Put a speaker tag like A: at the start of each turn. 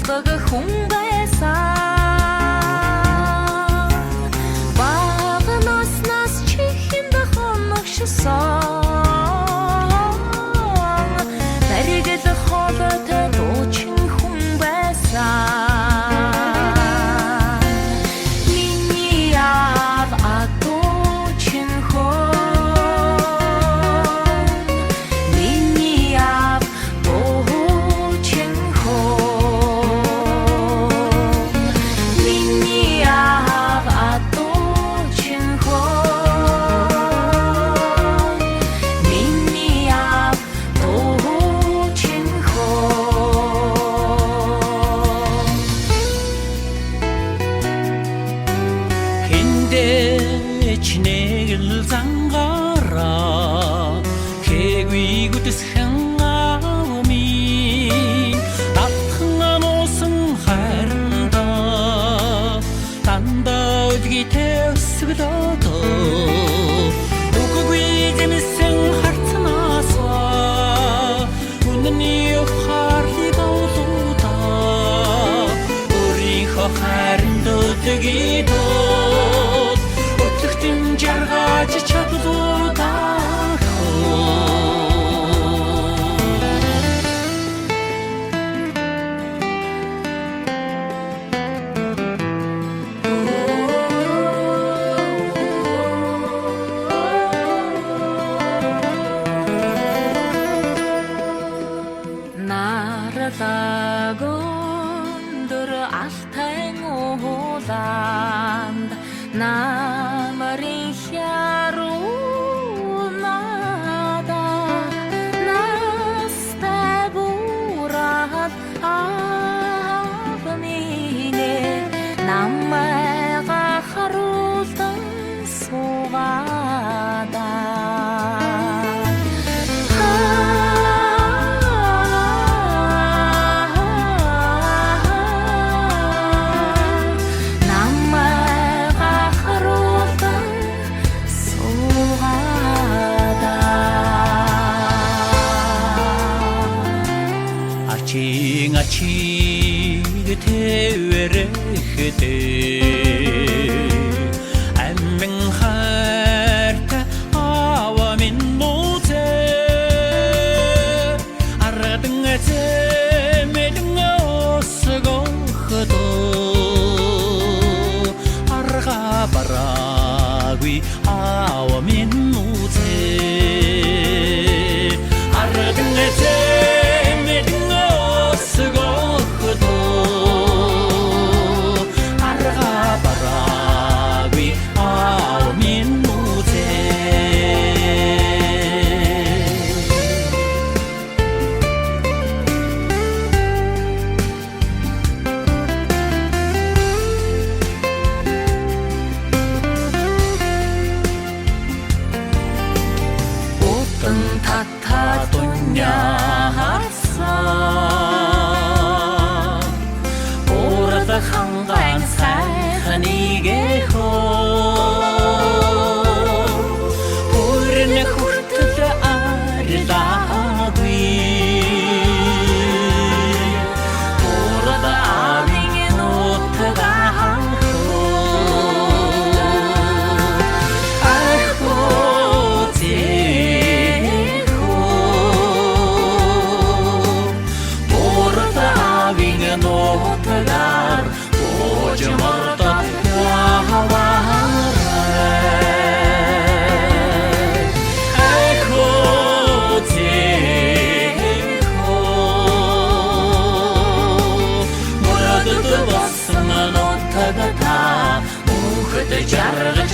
A: болдог хүн байсан багнаас нас чихэнд хоногшсон наригэл хоолойтой дуучин хүн байсан миний аав адуучин хүн миний аав дуучин хүн миний аав адуучин хүн миний аав дуучин хүн
B: хиндэч нэгэл зангаараа хэвигүдэс хангами татхан амуусан хайранда дандаа өдгийтэй өсгөлөөдөө үгүй зэмсэн харцнаасаа үнэний ухаарлыг олуудаа өөрийнхөө хайранд өдгийдөө өтлөгтөн жаргаж чадлуудаа
A: нарлагондөр алтай ууланд намарын хяруу надад настай бурад аав минь намайга харуулсан суугада
B: ачиг тэвэрэхтэй амин хайртай аава минь нүцэ арадан мэдэн өсгөхдөө арга бараагүй аава минь нүцэ арадан
A: ханган сайхныг хөө бүрэн хүртэл арилаагүй урада авин нутгаан жаргал